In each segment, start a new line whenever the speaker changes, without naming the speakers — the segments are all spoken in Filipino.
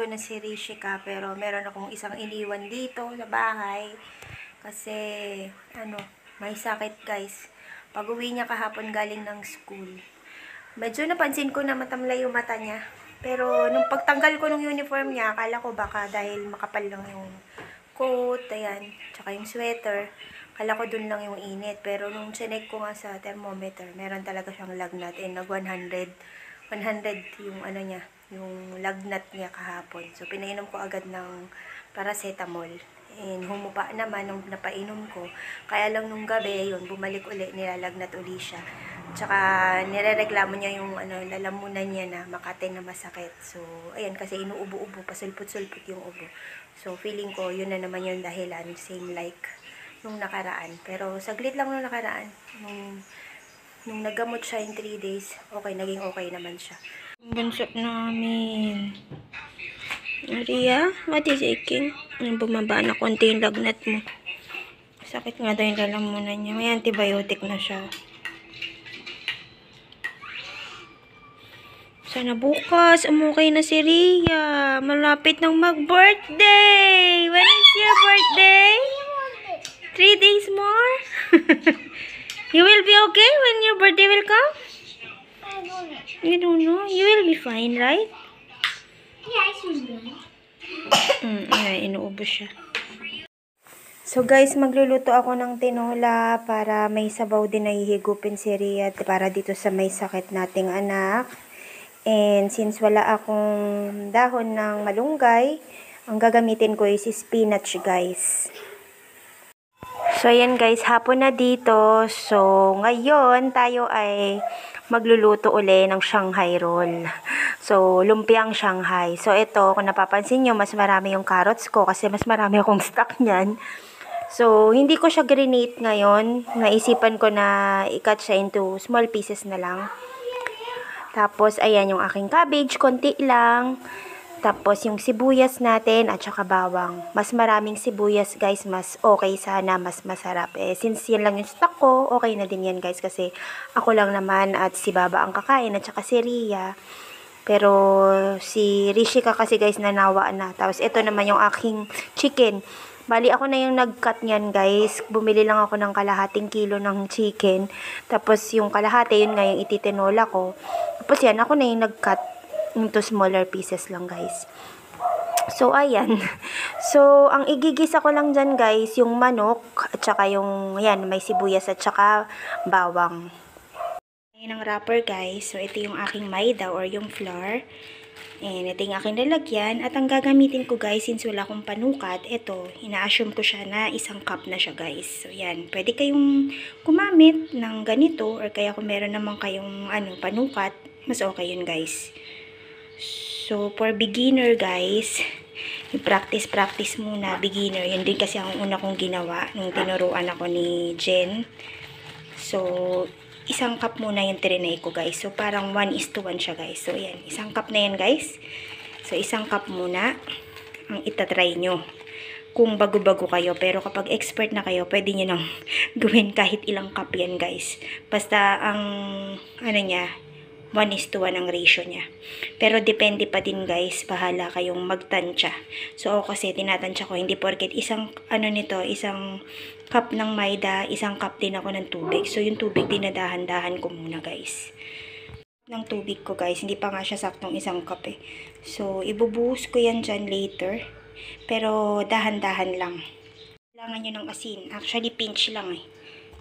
ko na si Rishika, pero meron akong isang iniwan dito sa bahay. Kasi, may sakit guys. Pag uwi niya kahapon galing ng school, medyo napansin ko na matamlay yung mata niya. Pero, nung pagtanggal ko ng uniform niya, akala ko baka dahil makapal lang yung coat, ayan, tsaka yung sweater. Akala ko dun lang yung init. Pero, nung chinek ko nga sa thermometer, meron talaga siyang lagnat. Nag 100 yung niya, yung lagnat niya kahapon. So, pinainom ko agad ng paracetamol. And humupa naman nung napainom ko. Kaya lang nung gabi, yun, bumalik uli, nilalagnat uli siya. Tsaka, nirereklamo niya yung lalamunan niya na Makati na masakit. So, ayan, kasi inuubo-ubo, pasulput-sulput yung ubo. So, feeling ko, yun na naman yung dahilan. Same like nung nakaraan. Pero, saglit lang nung nakaraan. Nung naggamot siya in 3 days, naging okay naman siya. Bunso namin. Maria, what is aching? Bumaba na konti yung lagnat mo. Sakit nga daw yung lalamunan niya. May antibiotic na siya. Sana bukas, umukay na si Ria. Malapit nang mag-birthday. When is your birthday? 3 days more? You will be okay when your birthday will come?
I don't know.
You don't know? You will be fine, right?
Yeah, I should be.
Inuubo siya. So guys, magluluto ako ng tinola para may sabaw din na hihigupin si Ria para dito sa may sakit nating anak. And since wala akong dahon ng malunggay, ang gagamitin ko is spinach guys. So, ayan guys, hapon na dito. So, ngayon, tayo ay magluluto uli ng Shanghai roll. So, lumpiang Shanghai. So, ito, kung napapansin nyo, mas marami yung carrots ko kasi mas marami akong stock niyan. So, hindi ko siya grenade ngayon. Naisipan ko na i-cut siya into small pieces na lang. Tapos, ayan yung aking cabbage, konti lang. Tapos, yung sibuyas natin at saka bawang. Mas maraming sibuyas, guys. Mas okay sana. Mas masarap. Since yan lang yung stock ko, okay na din yan, guys. Kasi ako lang naman at si Baba ang kakain at saka si Ria. Pero si Rishika kasi, guys, nanawa na. Tapos, ito naman yung aking chicken. Bali, ako na yung nag-cut niyan, guys. Bumili lang ako ng kalahating kilo ng chicken. Tapos, yung kalahati, yun nga yung ititinola ko. Tapos, yan, ako na yung nag-cut into smaller pieces lang guys. So ayan. So ang igigisa ko lang dyan guys, yung manok at saka yung yan, may sibuyas at saka bawang. Ayan ang wrapper guys. So ito yung aking maida or yung flour. And ito yung aking lalagyan. At ang gagamitin ko guys, since wala akong panukat, ito, ina-assume ko siya na 1 cup na siya guys. So yan, pwede kayong gumamit ng ganito or kaya kung meron naman kayong panukat, mas okay yun guys. So, for beginner guys, i-practice muna, beginner. Yun din kasi ang una kong ginawa nung tinuruan ako ni Jen. So, 1 cup muna yung trinay ko guys. So, parang 1:1 siya guys. So, yan. 1 cup na yan guys. So, 1 cup muna ang itatry nyo. Kung bago-bago kayo. Pero kapag expert na kayo, pwede nyo nang gawin kahit ilang cup yan guys. Basta ang, niya, 1:1 ang ratio niya. Pero depende pa din guys, bahala kayong magtansya. So ako kasi tinatansya ko, hindi porket isang cup ng maida, 1 cup din ako ng tubig. So yung tubig dinadahan-dahan ko muna guys. Ng tubig ko guys, hindi pa nga siya saktong 1 cup So ibubuhos ko yan dyan later. Pero dahan-dahan lang. Kailangan nyo ng asin. Actually pinch lang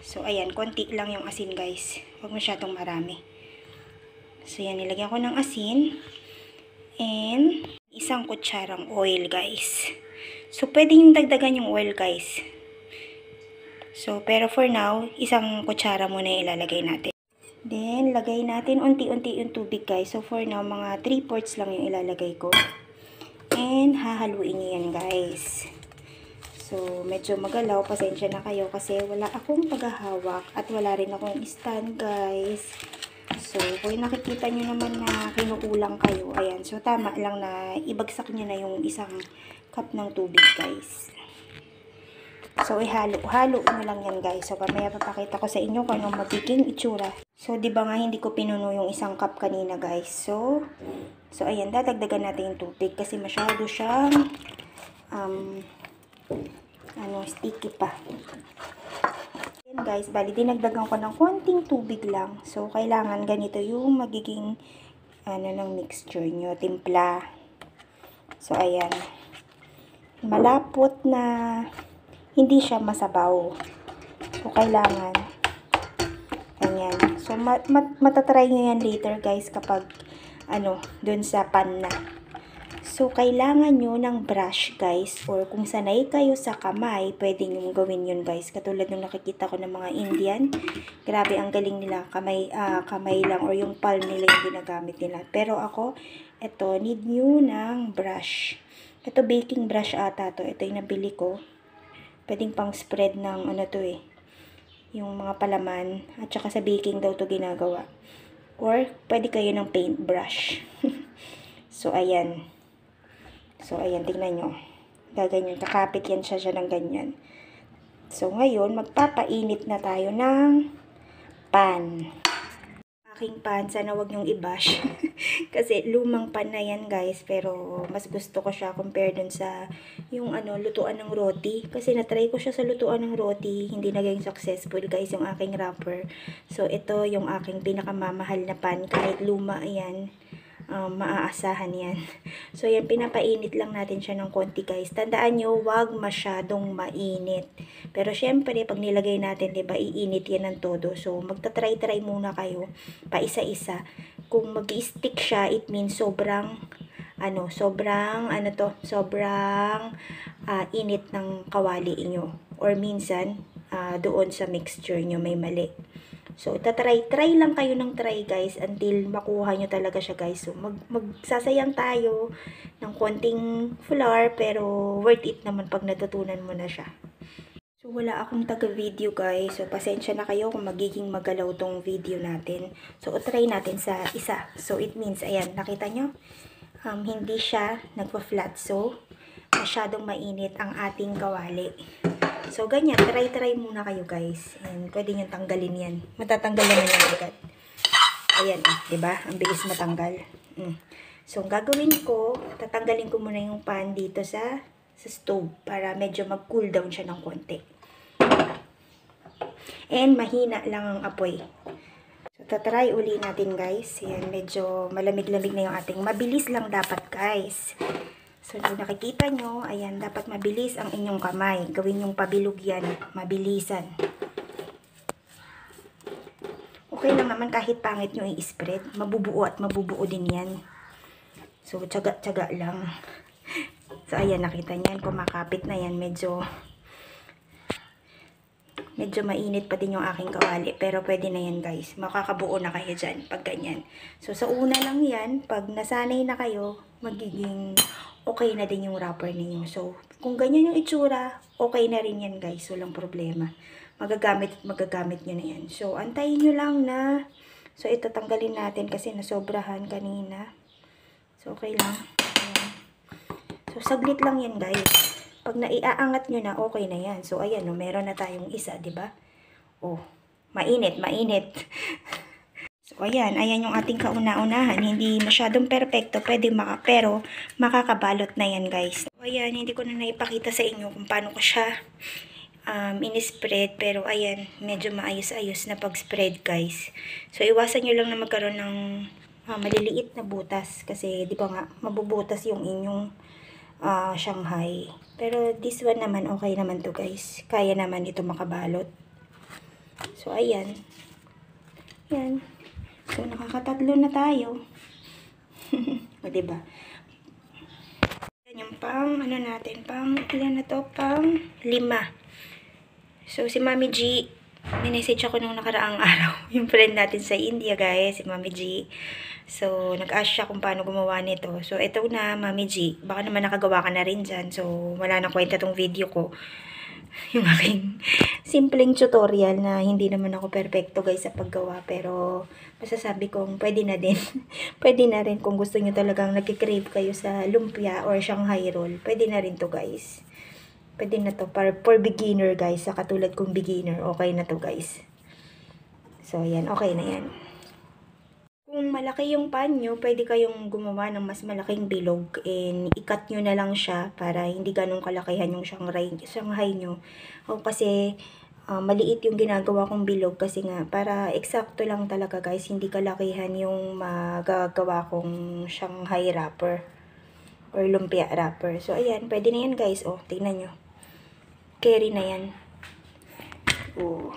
So ayan, konti lang yung asin guys. Huwag masyadong marami. So, yan, nilagyan ko ng asin. And, 1 kutsarang oil, guys. So, pwede yung dagdagan yung oil, guys. So, pero for now, 1 kutsara muna ilalagay natin. Then, lagay natin unti-unti yung tubig, guys. So, for now, mga 3/4 lang yung ilalagay ko. And, hahaluin nyo yan, guys. So, medyo magalaw. Pasensya na kayo kasi wala akong paghahawak at wala rin akong stand, guys. So, kung nakikita nyo naman na kinukulang kayo, ayan. So, tama lang na ibagsak nyo na yung 1 cup ng tubig, guys. So, ihalo-halo nyo lang yan, guys. So, pamaya papakita ko sa inyo kung anong magiging itsura. So, di ba nga hindi ko pinuno yung isang cup kanina, guys. So ayan, dadagdagan natin yung tubig kasi masyado siyang sticky pa. Ayan, guys, bali dinagdagan ko ng konting tubig lang. So, kailangan ganito yung magiging ng mixture nyo, timpla. So, ayan. Malapot na hindi siya masabaw. So, kailangan ayan. So, matatry nyo yan later, guys, kapag dun sa pan na. So, kailangan nyo ng brush, guys, or kung sanay kayo sa kamay, pwede nyo gawin yun, guys. Katulad nung nakikita ko ng mga Indian. Grabe, ang galing nila. Kamay lang, or yung palm nila yung ginagamit nila. Pero ako, ito, need nyo ng brush. Ito, baking brush ata to. Ito yung nabili ko. Pwedeng pang spread ng yung mga palaman. At saka sa baking daw to ginagawa. Or, pwede kayo ng paintbrush. So, ayan. So, ayan, tingnan nyo. Gaganyan. Kakapit yan siya ng ganyan. So, ngayon, magpapainit na tayo ng pan. Aking pan, sana wag nyong i-bash. Kasi lumang pan na yan, guys. Pero, mas gusto ko siya compare dun sa yung lutuan ng roti. Kasi natry ko siya sa lutuan ng roti. Hindi naging successful, guys, yung aking wrapper. So, ito yung aking pinakamamahal na pan. Kahit luma yan. Maaasahan yan. So, yan, pinapainit lang natin siya ng konti, guys. Tandaan nyo, wag masyadong mainit. Pero, syempre, pag nilagay natin, diba, iinit yan ng todo. So, magta-try-try muna kayo, pa isa-isa. Kung mag-stick siya, it means sobrang init ng kawali inyo. Or minsan, doon sa mixture nyo may mali. So, try lang kayo ng try, guys, until makuha nyo talaga siya, guys. So, magsasayang tayo ng konting flour, pero worth it naman pag natutunan mo na siya. So, wala akong taga-video, guys. So, pasensya na kayo kung magiging magalaw tong video natin. So, try natin sa isa. So, it means, ayan, nakita nyo? Hindi siya nagpa-flat. So, masyadong mainit ang ating kawali. So, ganyan. Try muna kayo, guys. And pwede nyo tanggalin yan. Matatanggal naman yan agad. Ayan, diba? Ang bilis matanggal. So, ang gagawin ko, tatanggalin ko muna yung pan dito sa stove para medyo mag-cool down siya ng konti. And mahina lang ang apoy. So, tatry uli natin, guys. Ayan, medyo malamig-lamig na yung ating. Mabilis lang dapat, guys. So, kung nakikita nyo, ayan, dapat mabilis ang inyong kamay. Gawin yung pabilog yan. Mabilisan. Okay lang naman kahit pangit nyo i-spread. Mabubuo at mabubuo din yan. So, tsaga-tsaga lang. So, ayan, nakita nyo yan. Kumakapit na yan. Medyo mainit pa din yung aking kawali. Pero pwede na yan, guys. Makakabuo na kayo dyan pag ganyan. So, sa una lang yan, pag nasanay na kayo, magiging okay na din yung wrapper ninyo. So, kung ganyan yung itsura, okay na rin yan, guys. Walang problema. Magagamit nyo na yan. So, antayin nyo lang na, so, ito tanggalin natin kasi nasobrahan kanina. So, okay lang. Ayan. So, saglit lang yan, guys. Pag naiaangat nyo na, okay na yan. So, ayan, meron na tayong isa, diba? Oh, mainit. So, ayan yung ating kauna-unahan. Hindi masyadong perfecto, pero makakabalot na yan, guys. So, ayan, hindi ko na naipakita sa inyo kung paano ko siya in-spread. Pero, ayan, medyo maayos-ayos na pag-spread, guys. So, iwasan nyo lang na magkaroon ng maliliit na butas. Kasi, di ba nga, mabubutas yung inyong Shanghai. Pero, this one naman, okay naman to, guys. Kaya naman ito makabalot. So, ayan. Ayan. So, nakakatatlo na tayo. O, diba? Yan yung ilan na to? Pang 5. So, si Mami G, minessage ako nung nakaraang araw. Yung friend natin sa India, guys, si Mami G. So, nag-ask siya kung paano gumawa nito. So, ito na, Mami G. Baka naman nakagawa ka na rin dyan. So, wala na kwenta tong video ko. Yung aking simpleng tutorial na hindi naman ako perfecto, guys, sa paggawa. Pero, masasabi kong pwede na din. Pwede na rin kung gusto nyo talagang nagkikrave kayo sa lumpia or Shanghai roll. Pwede na rin to, guys. Pwede na to for beginner, guys. Sa katulad kong beginner, okay na to, guys. So, ayan. Okay na yan. Kung malaki yung pan nyo, pwede kayong gumawa ng mas malaking bilog and i-cut nyo na lang siya para hindi ganun kalakihan yung Shanghai nyo. O kasi maliit yung ginagawa kong bilog kasi nga para eksakto lang talaga guys, hindi kalakihan yung magagawa kong Shanghai wrapper or lumpia wrapper. So ayan, pwede na yan guys. Oh, tingnan nyo. Carry na yan. Oh.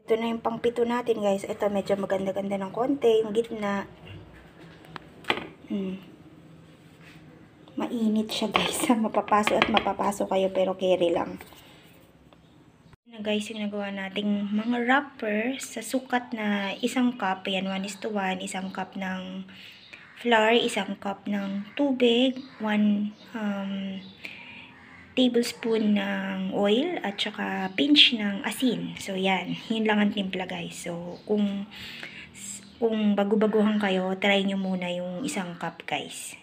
Ito na yung pangpito natin guys. Ito medyo maganda-ganda ng konti. Yung gitna. Mainit siya guys. Mapapaso at mapapaso kayo pero carry lang. Na guys yung nagawa nating mga wrapper sa sukat na isang cup. Ayan, 1:1. Isang cup ng flour. Isang cup ng tubig. 1 tablespoon ng oil at saka pinch ng asin. So, yan. Yun lang ang timpla, guys. So, kung bago-baguhan kayo, try nyo muna yung isang cup, guys.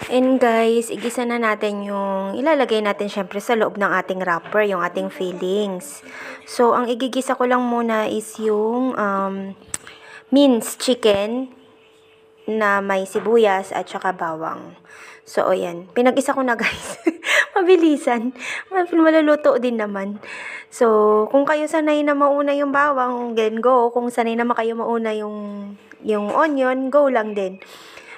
And guys, igisa na natin yung ilalagay natin syempre sa loob ng ating wrapper, yung ating fillings. So, ang igigisa ko lang muna is yung minced chicken na may sibuyas at saka bawang. So, ayan. Pinag-isa ko na guys. Mabilisan. Maluluto din naman. So, kung kayo sanay na mauna yung bawang, then go. Kung sanay naman kayo mauna yung onion, go lang din.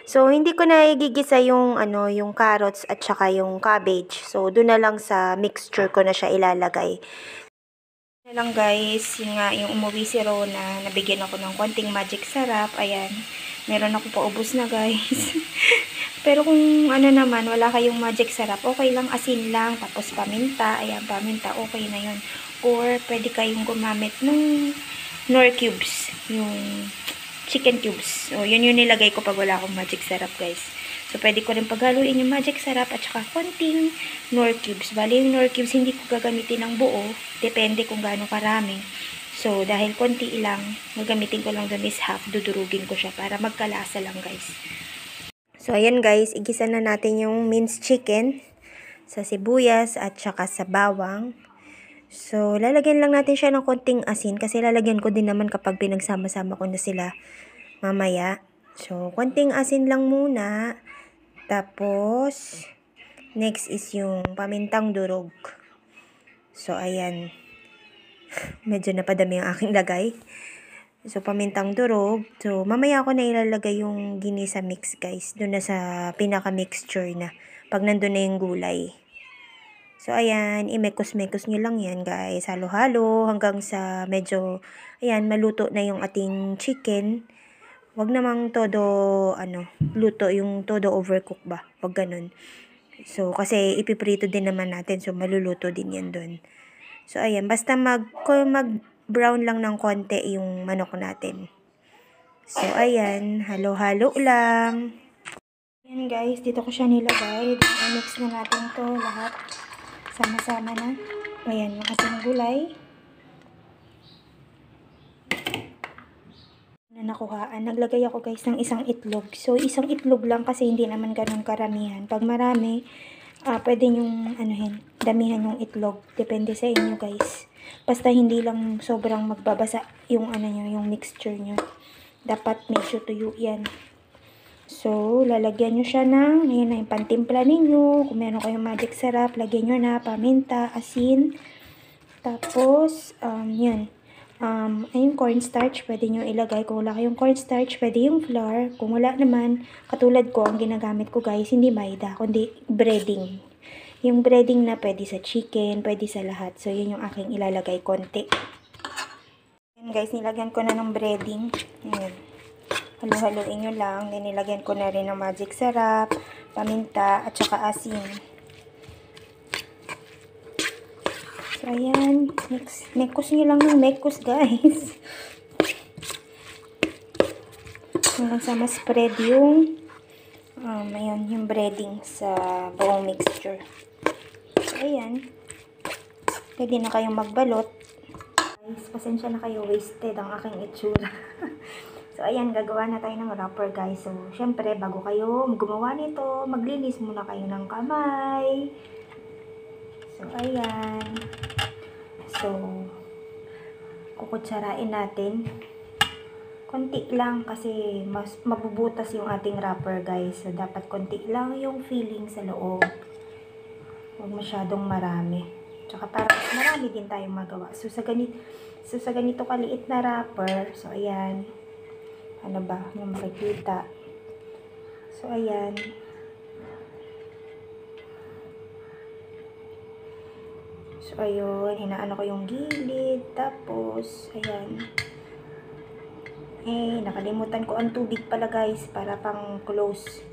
So, hindi ko na igigisa yung, yung carrots at saka yung cabbage. So, doon na lang sa mixture ko na siya ilalagay. Na lang guys, yun nga, yung umuwi si Rona, nabigyan ako ng konting magic sarap. Ayan. Meron ako paubos na guys. Pero kung naman, wala kayong magic sarap, okay lang, asin lang, tapos paminta. Ayan, paminta, okay na yun. Or, pwede kayong gumamit ng Knorr cubes, yung chicken cubes. So, yun yung nilagay ko pag wala akong magic sarap, guys. So, pwede ko rin paghaluin yung magic sarap at saka konting Knorr cubes. Bali, yung Knorr cubes, hindi ko gagamitin ng buo. Depende kung gaano karami. So, dahil konti lang, gagamitin ko lang doon is half, dudurugin ko siya para magkalasa lang, guys. So, ayan guys, igisa na natin yung minced chicken sa sibuyas at saka sa bawang. So, lalagyan lang natin siya ng konting asin kasi lalagyan ko din naman kapag pinagsama-sama ko na sila mamaya. So, konting asin lang muna. Tapos, next is yung pamintang durog. So, ayan. Medyo napadami ang aking lagay. So, pamintang durog. So, mamaya ako na ilalagay yung ginisa mix, guys. Doon na sa pinaka-mixture na. Pag nandun na yung gulay. So, ayan. Imekos-mekos nyo lang yan, guys. Halo-halo hanggang sa medyo, ayan, maluto na yung ating chicken. Wag namang todo, luto. Yung todo overcook ba? Wag ganun. So, kasi ipiprito din naman natin. So, maluluto din yan doon. So, ayan. Basta mag-brown lang ng konti yung manok natin. So, ayan. Halo-halo lang. Ayan, guys. Dito ko siya nilagay. Mix na natin to lahat. Sama-sama na. Ayan, yung ating gulay. Na nakuhaan. Naglagay ako, guys, ng isang itlog. So, isang itlog lang kasi hindi naman ganun karamihan. Pag marami, pwede nyong damihan yung itlog. Depende sa inyo, guys. Basta hindi lang sobrang magbabasa yung yung mixture nyo. Dapat medyo tuyo yan. So, lalagyan nyo siya ng, ayan na yung pantimpla ninyo. Kung meron kayong magic sarap, lagyan nyo na paminta, asin. Tapos, yun. Yung cornstarch, pwede nyo ilagay. Kung wala kayong cornstarch, pwede yung flour. Kung wala naman, katulad ko, ang ginagamit ko guys, hindi maida, kundi breading. Yung breading na pwede sa chicken, pwede sa lahat. So, yun yung aking ilalagay konti. Ayan guys, nilagyan ko na ng breading. Ayan. Halo-haloin nyo lang. Then, nilagyan ko na rin ng magic sarap, paminta, at saka asin. So, ayan. Mekos nyo lang ng mekos, guys. Hanggang sa ma-spread yung ayan, yung breading sa buong mixture. So, ayan. Pwede na kayong magbalot. Guys, pasensya na kayo. Wasted ang aking itsura. So, ayan. Gagawa na tayo ng wrapper, guys. So, syempre, bago kayo gumawa nito, maglinis muna kayo ng kamay. So, ayan. So, kukutsarain natin. Konti lang kasi mas mabubutas yung ating wrapper, guys. So, dapat konti lang yung filling sa loob. Huwag masyadong marami. Tsaka para mas marami din tayong magawa. So, sa ganito kaliit na wrapper, so, ayan. Ano ba? Yung makikita. So, ayan. So, ayun. Hinaano ko yung gilid. Tapos, ayan. Nakalimutan ko ang tubig pala, guys. Para pang close.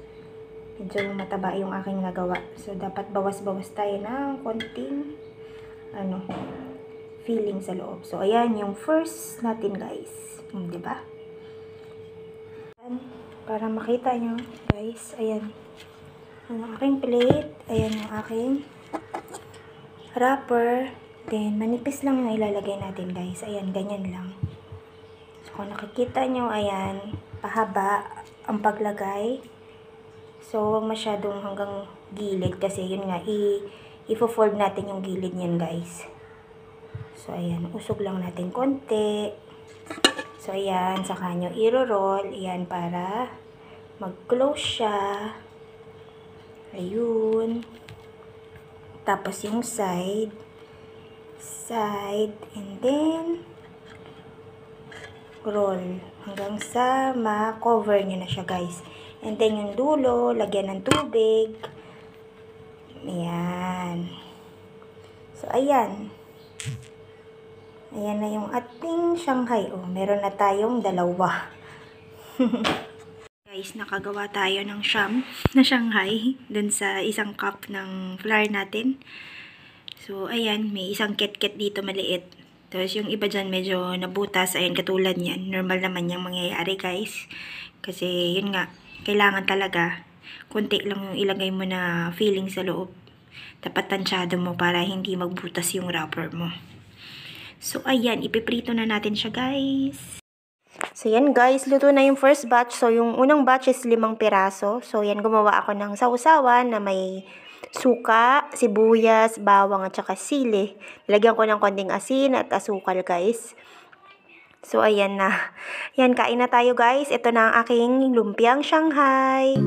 Medyo mataba yung aking nagawa. So, dapat bawas-bawas tayo ng konting filling sa loob. So, ayan yung first natin, guys. Diba? Para makita nyo, guys. Ayan. Ang aking plate. Ayan yung aking wrapper. Then, manipis lang yung ilalagay natin, guys. Ayan, ganyan lang. So, kung nakikita nyo, ayan, pahaba ang paglagay. So, huwag masyadong hanggang gilid kasi yun nga, i-fold natin yung gilid niyan, guys. So, ayan, usog lang natin konti. So, ayan, saka nyo i-roll. Ayan, para mag-close siya. Ayun. Tapos yung side, and then roll hanggang sa ma-cover nyo na siya, guys. And then yung dulo, lagyan ng tubig. Ayan. So, ayan. Ayan na yung ating Shanghai. Oh, meron na tayong dalawa. Guys, nakagawa tayo ng siyam na Shanghai dun sa isang cup ng flour natin. So, ayan, may isang ket-ket dito maliit. Tapos, yung iba dyan medyo nabutas. Ayan, katulad yan. Normal naman yung mangyayari, guys. Kasi, yun nga, kailangan talaga, konti lang yung ilagay mo na filling sa loob. Dapat tansyado mo para hindi magbutas yung wrapper mo. So, ayan, ipiprito na natin siya, guys. So, yan guys, luto na yung first batch. So, yung unang batch is 5 piraso. So, yan, gumawa ako ng sausawan na may suka, sibuyas, bawang, at saka sili. Lagyan ko ng konting asin at asukal, guys. So, ayan na. Yan, kain na tayo, guys. Ito na ang aking lumpiang Shanghai.